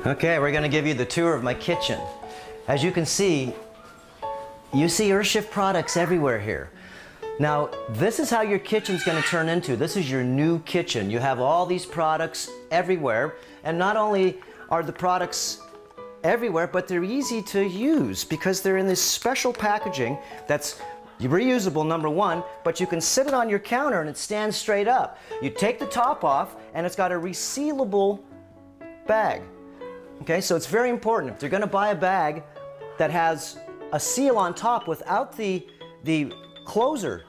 Okay, we're going to give you the tour of my kitchen. As you can see, you see Earthshift products everywhere here. Now, this is how your kitchen's going to turn into. This is your new kitchen. You have all these products everywhere, and not only are the products everywhere, but they're easy to use because they're in this special packaging that's reusable, number one, but you can sit it on your counter and it stands straight up. You take the top off and it's got a resealable bag. Okay, so it's very important. If you're going to buy a bag that has a seal on top without the closer,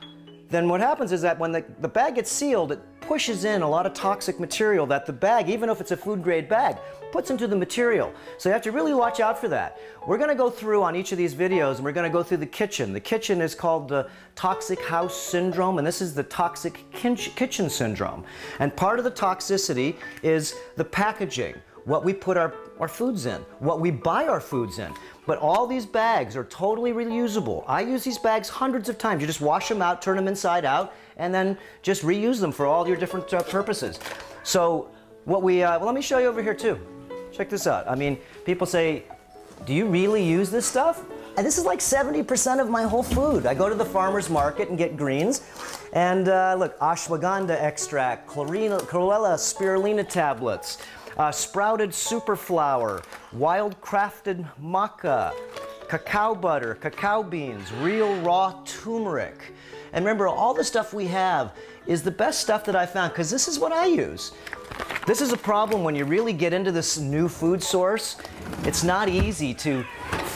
then what happens is that when the bag gets sealed, it pushes in a lot of toxic material that the bag, even if it's a food grade bag, puts into the material. So you have to really watch out for that. We're going to go through on each of these videos and we're going to go through the kitchen. The kitchen is called the toxic house syndrome, and this is the toxic kitchen syndrome. And part of the toxicity is the packaging, what we put our foods in, what we buy our foods in. But all these bags are totally reusable. I use these bags hundreds of times. You just wash them out, turn them inside out, and then just reuse them for all your different purposes. So what well, let me show you over here too. Check this out. I mean, people say, do you really use this stuff? And this is like 70% of my whole food. I go to the farmer's market and get greens. And look, ashwagandha extract, chlorella spirulina tablets, sprouted super flour, wild crafted maca, cacao butter, cacao beans, real raw turmeric. And remember, all the stuff we have is the best stuff that I found, because this is what I use. This is a problem when you really get into this new food source. It's not easy to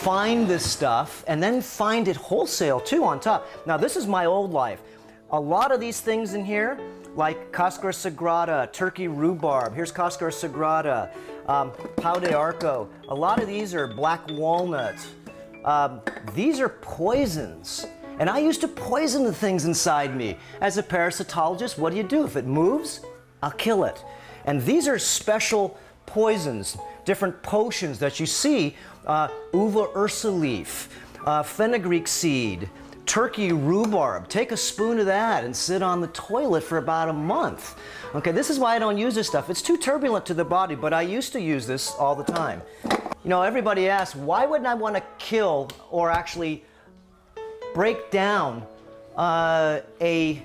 find this stuff and then find it wholesale too on top. Now, this is my old life. A lot of these things in here, like Cascara sagrada, turkey rhubarb, here's Cascara sagrada, pau de arco. A lot of these are black walnut. These are poisons. And I used to poison the things inside me. As a parasitologist, what do? If it moves, I'll kill it. And these are special poisons, different potions that you see, uva ursa leaf, fenugreek seed, turkey rhubarb. Take a spoon of that and sit on the toilet for about a month. Okay, this is why I don't use this stuff. It's too turbulent to the body, but I used to use this all the time. You know, everybody asks, why wouldn't I want to kill or actually break down a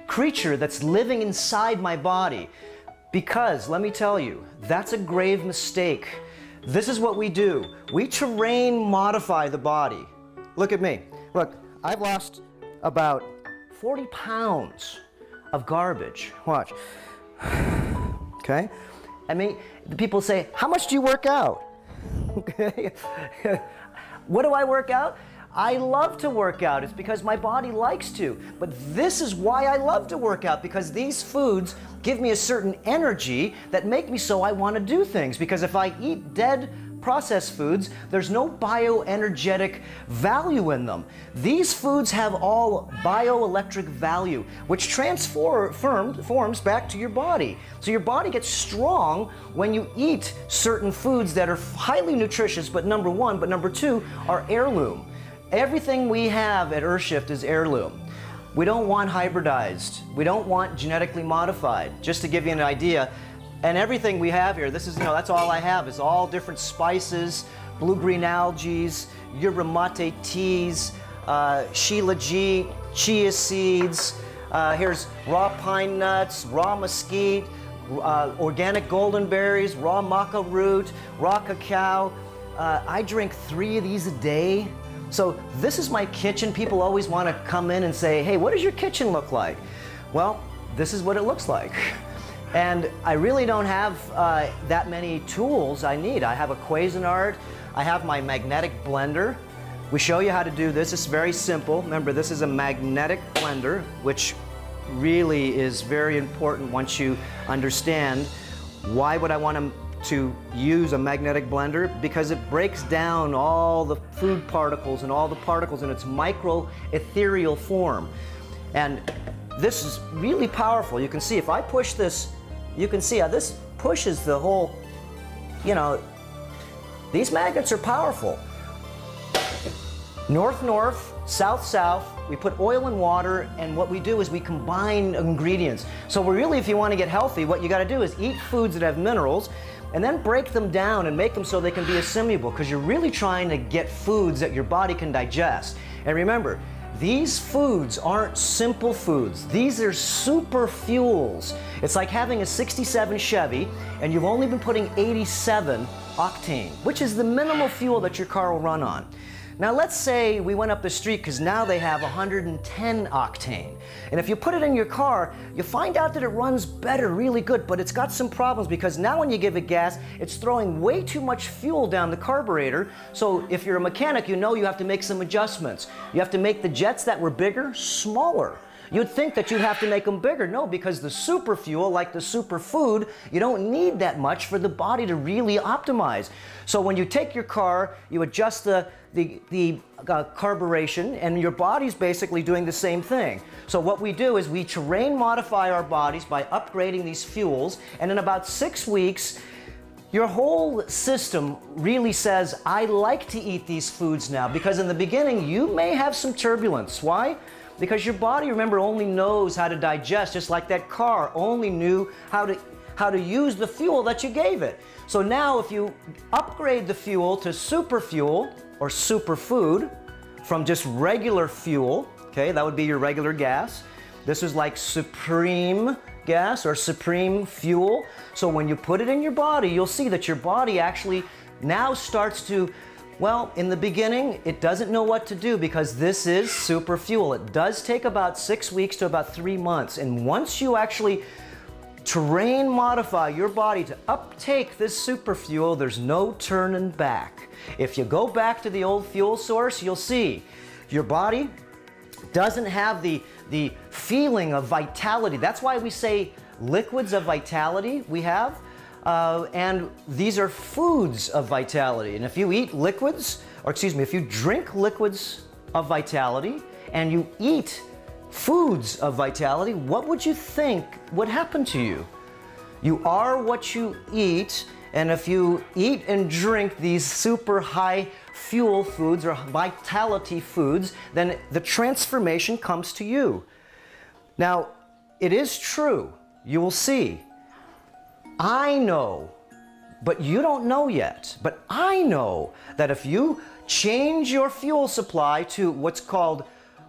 creature that's living inside my body? Because, let me tell you, that's a grave mistake. This is what we do. We terrain modify the body. Look at me. Look, I've lost about 40 pounds of garbage. Watch. Okay? I mean, the people say, how much do you work out? Okay? What do I work out? I love to work out. It's because my body likes to. But this is why I love to work out, because these foods give me a certain energy that make me so I want to do things. Because if I eat dead processed foods, there's no bioenergetic value in them. These foods have all bioelectric value, which forms back to your body. So your body gets strong when you eat certain foods that are highly nutritious, but number one, but number two, are heirloom. Everything we have at Earthshift is heirloom. We don't want hybridized. We don't want genetically modified. Just to give you an idea, and everything we have here, this is, you know, that's all I have, is all different spices, blue-green algae, yerba mate teas, shilajit, chia seeds, here's raw pine nuts, raw mesquite, organic golden berries, raw maca root, raw cacao. I drink 3 of these a day. So this is my kitchen. People always want to come in and say, hey, what does your kitchen look like? Well, this is what it looks like. And I really don't have that many tools I need. I have a Cuisinart. I have my magnetic blender. We show you how to do this. It's very simple. Remember, this is a magnetic blender, which really is very important once you understand why would I want to use a magnetic blender, because it breaks down all the food particles and all the particles in its micro ethereal form. And this is really powerful. You can see if I push this, you can see how this pushes the whole, you know, these magnets are powerful. North-north, south-south, we put oil and water, and what we do is we combine ingredients. So we're really, if you want to get healthy, what you got to do is eat foods that have minerals. and then break them down and make them so they can be assimilable, because you're really trying to get foods that your body can digest. And remember, these foods aren't simple foods. These are super fuels. It's like having a 67 Chevy and you've only been putting 87 octane, which is the minimal fuel that your car will run on. Now let's say we went up the street, because now they have 110 octane. And if you put it in your car, you find out that it runs better, really good, but it's got some problems, because now when you give it gas, it's throwing way too much fuel down the carburetor. So if you're a mechanic, you know you have to make some adjustments. You have to make the jets that were bigger, smaller. You'd think that you'd have to make them bigger. No, because the super fuel, like the superfood, you don't need that much for the body to really optimize. So when you take your car, you adjust the carburation, and your body's basically doing the same thing. So what we do is we terrain modify our bodies by upgrading these fuels, and in about 6 weeks, your whole system really says, I like to eat these foods now, because in the beginning, you may have some turbulence. Why? Because your body, remember, only knows how to digest, just like that car only knew how to use the fuel that you gave it. So now if you upgrade the fuel to super fuel or superfood from just regular fuel, okay, that would be your regular gas. This is like supreme gas or supreme fuel. So when you put it in your body, you'll see that your body actually now starts to, well, in the beginning, it doesn't know what to do, because this is super fuel. It does take about 6 weeks to about 3 months. And once you actually terrain modify your body to uptake this super fuel, there's no turning back. If you go back to the old fuel source, you'll see your body doesn't have the feeling of vitality. That's why we say liquids of vitality we have. And these are foods of vitality. And if you eat liquids, or excuse me, if you drink liquids of vitality and you eat foods of vitality, what would you think would happen to you? You are what you eat, and if you eat and drink these super high fuel foods or vitality foods, then the transformation comes to you. Now, it is true, you will see, I know, but you don't know yet, but I know that if you change your fuel supply to what's called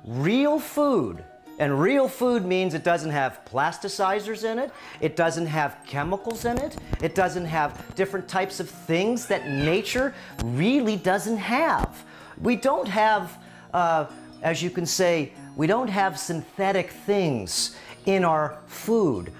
real food, and real food means it doesn't have plasticizers in it, it doesn't have chemicals in it, it doesn't have different types of things that nature really doesn't have. We don't have, as you can say, we don't have synthetic things in our food.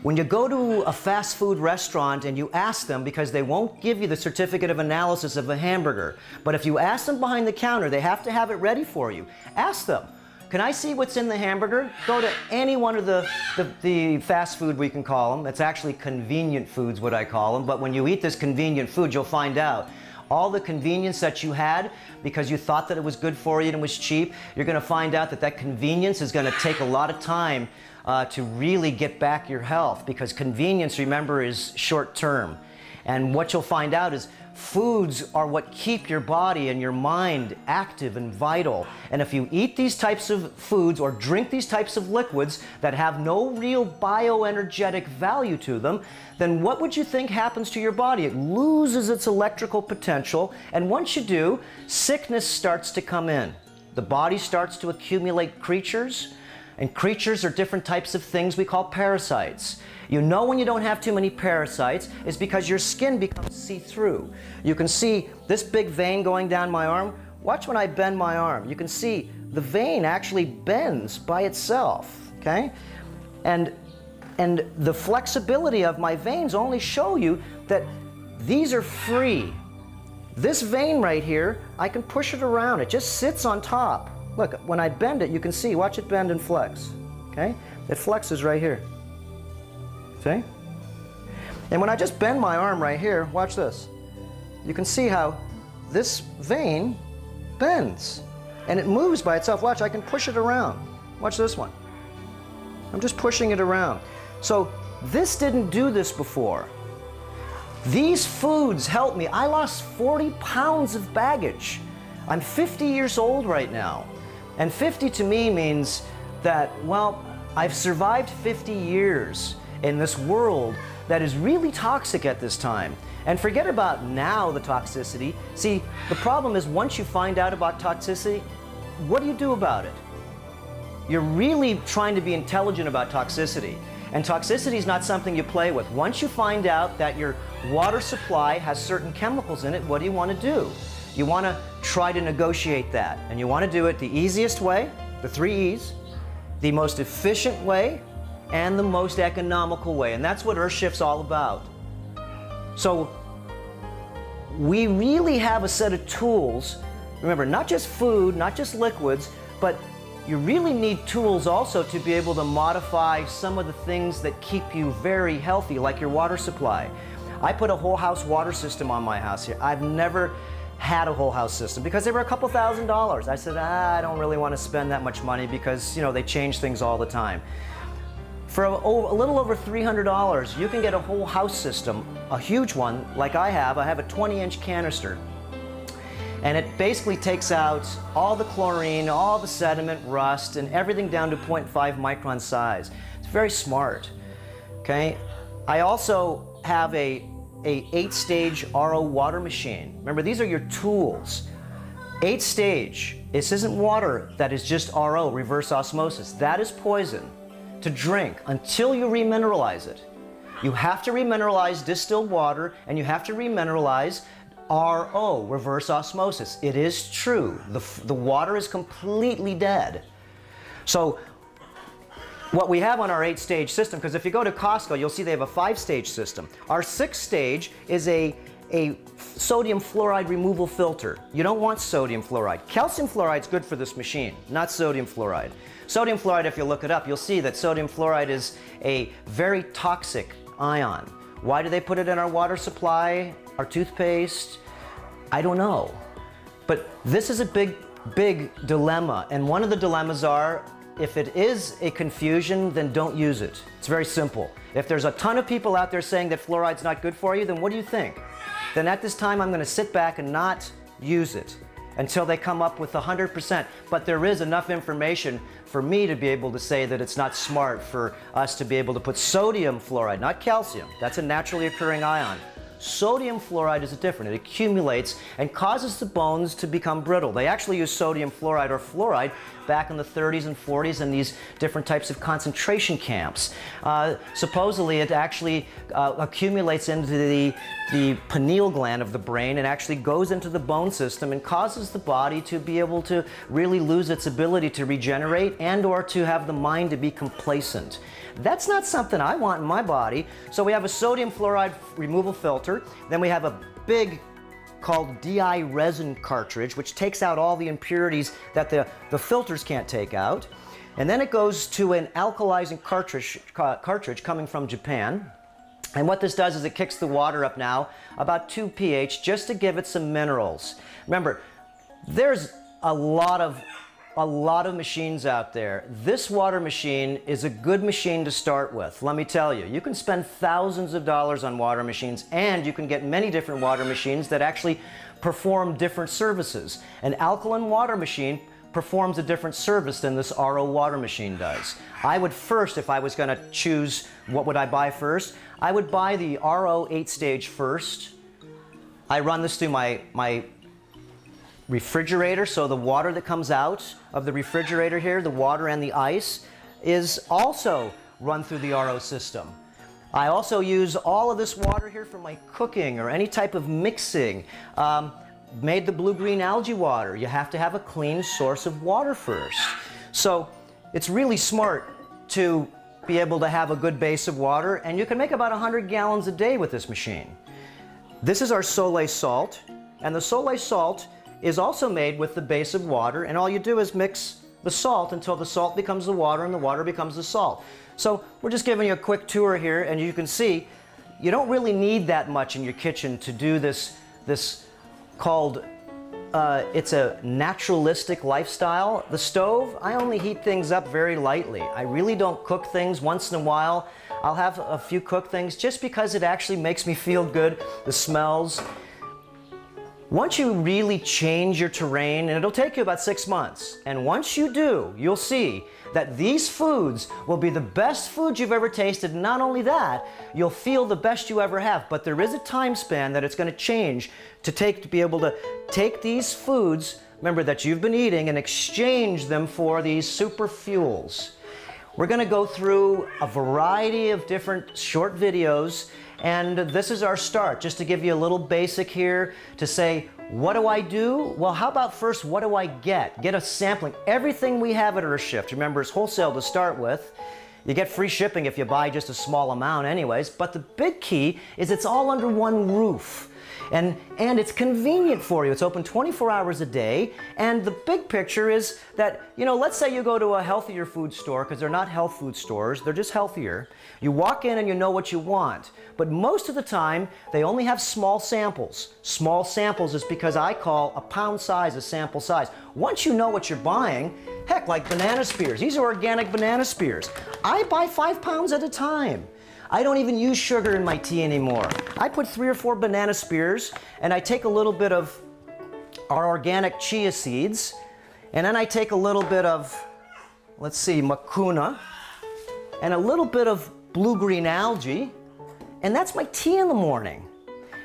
When you go to a fast food restaurant and you ask them, because they won't give you the certificate of analysis of a hamburger, but if you ask them behind the counter, they have to have it ready for you. Ask them, can I see what's in the hamburger? Go to any one of the fast food, we can call them. It's actually convenient foods, what I call them. But when you eat this convenient food, you'll find out all the convenience that you had because you thought that it was good for you and it was cheap. You're going to find out that that convenience is going to take a lot of time to really get back your health, because convenience, remember, is short term. And what you'll find out is foods are what keep your body and your mind active and vital. And if you eat these types of foods or drink these types of liquids that have no real bioenergetic value to them, then what would you think happens to your body? It loses its electrical potential, and once you do, sickness starts to come in. The body starts to accumulate creatures, and creatures are different types of things we call parasites. You know when you don't have too many parasites is because your skin becomes see-through. You can see this big vein going down my arm. Watch when I bend my arm. You can see the vein actually bends by itself, okay? And the flexibility of my veins only show you that these are free. This vein right here, I can push it around. It just sits on top. Look, when I bend it, you can see, watch it bend and flex, okay? It flexes right here, see? And when I just bend my arm right here, watch this. You can see how this vein bends and it moves by itself. Watch, I can push it around. Watch this one. I'm just pushing it around. So this didn't do this before. These foods helped me. I lost 40 pounds of baggage. I'm 50 years old right now. And 50 to me means that, well, I've survived 50 years. in this world that is really toxic at this time. And forget about now the toxicity. See, the problem is once you find out about toxicity, what do you do about it? You're really trying to be intelligent about toxicity. And toxicity is not something you play with. Once you find out that your water supply has certain chemicals in it, what do you want to do? You want to try to negotiate that. And you want to do it the easiest way, the 3 E's, the most efficient way, and the most economical way. And that's what EarthShift's all about. So we really have a set of tools. Remember, not just food, not just liquids, but you really need tools also to be able to modify some of the things that keep you very healthy, like your water supply. I put a whole house water system on my house here. I've never had a whole house system because they were a couple $1,000s. I said, I don't really want to spend that much money because, you know, they change things all the time. For a little over $300, you can get a whole house system, a huge one like I have. I have a 20-inch canister. And it basically takes out all the chlorine, all the sediment, rust, and everything down to 0.5 micron size. It's very smart, okay? I also have a 8-stage RO water machine. Remember, these are your tools. 8-stage, this isn't water that is just RO, reverse osmosis. That is poison to drink until you remineralize it. You have to remineralize distilled water, and you have to remineralize RO, reverse osmosis. It is true. The water is completely dead. So what we have on our 8-stage system, because if you go to Costco, you'll see they have a 5-stage system. Our 6th-stage is a sodium fluoride removal filter. You don't want sodium fluoride. Calcium fluoride is good for this machine, not sodium fluoride. Sodium fluoride, if you look it up, you'll see that sodium fluoride is a very toxic ion. Why do they put it in our water supply, our toothpaste? I don't know. But this is a big, big dilemma. And one of the dilemmas are, if it is a confusion, then don't use it. It's very simple. If there's a ton of people out there saying that fluoride's not good for you, then what do you think? Then at this time, I'm going to sit back and not use it until they come up with 100%. But there is enough information for me to be able to say that it's not smart for us to be able to put sodium fluoride, not calcium. That's a naturally occurring ion. Sodium fluoride is different. It accumulates and causes the bones to become brittle. They actually use sodium fluoride or fluoride back in the 30s and 40s in these different types of concentration camps. Supposedly it actually accumulates into the pineal gland of the brain and actually goes into the bone system and causes the body to be able to really lose its ability to regenerate and or to have the mind to be complacent. That's not something I want in my body. So we have a sodium fluoride removal filter. Then we have a big called DI resin cartridge, which takes out all the impurities that the filters can't take out. And then it goes to an alkalizing cartridge coming from Japan. And what this does is it kicks the water up now about 2 pH just to give it some minerals. Remember, there's a lot of machines out there. This water machine is a good machine to start with. Let me tell you, you can spend thousands of dollars on water machines, and you can get many different water machines that actually perform different services. An alkaline water machine performs a different service than this RO water machine does. I would first, if I was going to choose what would I buy first, I would buy the RO 8-stage first. I run this through my refrigerator, so the water that comes out of the refrigerator here, the water and the ice, is also run through the RO system. I also use all of this water here for my cooking or any type of mixing. Made the blue-green algae water. You have to have a clean source of water first. So it's really smart to be able to have a good base of water, and you can make about 100 gallons a day with this machine. This is our Soleil salt, and the Soleil salt is also made with the base of water, and all you do is mix the salt until the salt becomes the water and the water becomes the salt. So we're just giving you a quick tour here, and you can see you don't really need that much in your kitchen to do this called, it's a naturalistic lifestyle. The stove, I only heat things up very lightly. I really don't cook things. Once in a while I'll have a few cooked things just because it actually makes me feel good, the smells. Once you really change your terrain, and it'll take you about 6 months, and once you do, you'll see that these foods will be the best foods you've ever tasted. And not only that, you'll feel the best you ever have, but there is a time span that it's going to change to be able to take these foods, remember, that you've been eating, and exchange them for these super fuels. We're going to go through a variety of different short videos, and this is our start, just to give you a little basic here to say, what do I do? Well, how about first, what do I get? Get a sampling. Everything we have at Earthshift, remember, is wholesale to start with. You get free shipping if you buy just a small amount anyways, but the big key is it's all under one roof. And it's convenient for you. It's open 24 hours a day. And the big picture is that, you know, let's say you go to a healthier food store, because they're not health food stores, they're just healthier. You walk in and you know what you want. But most of the time, they only have small samples. Small samples is because I call a pound size a sample size. Once you know what you're buying, heck, like banana spears. These are organic banana spears. I buy 5 pounds at a time. I don't even use sugar in my tea anymore. I put 3 or 4 banana spears, and I take a little bit of our organic chia seeds, and then I take a little bit of, let's see, macuna, and a little bit of blue-green algae, and that's my tea in the morning.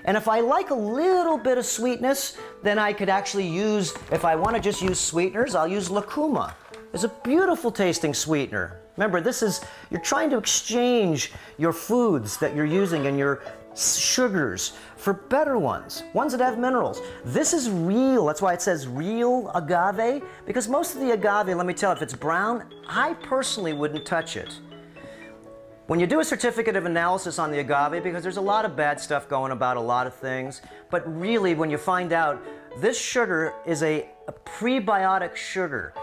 And if I like a little bit of sweetness, then I could actually use, if I want to just use sweeteners, I'll use lucuma. It's a beautiful tasting sweetener. Remember, this is, you're trying to exchange your foods that you're using and your sugars for better ones that have minerals. This is real, that's why it says real agave, because most of the agave, let me tell you, if it's brown, I personally wouldn't touch it. When you do a certificate of analysis on the agave, because there's a lot of bad stuff going about a lot of things, but really when you find out this sugar is a prebiotic sugar.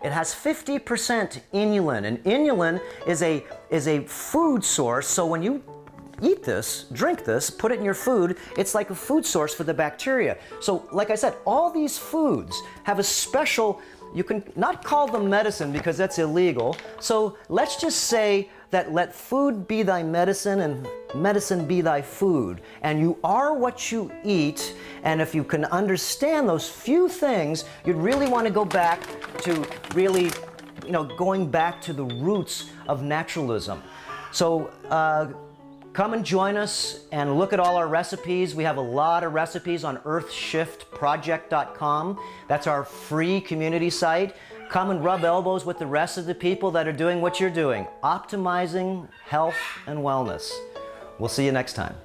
It has 50% inulin, and inulin is a food source, so when you eat this, drink this, put it in your food, it's like a food source for the bacteria. So like I said, all these foods have a special, you can not call them medicine because that's illegal, so let's just say that let food be thy medicine and medicine be thy food. And you are what you eat, and if you can understand those few things, you'd really want to go back to really, you know, going back to the roots of naturalism. So come and join us and look at all our recipes. We have a lot of recipes on earthshiftproject.com. That's our free community site. Come and rub elbows with the rest of the people that are doing what you're doing, optimizing health and wellness. We'll see you next time.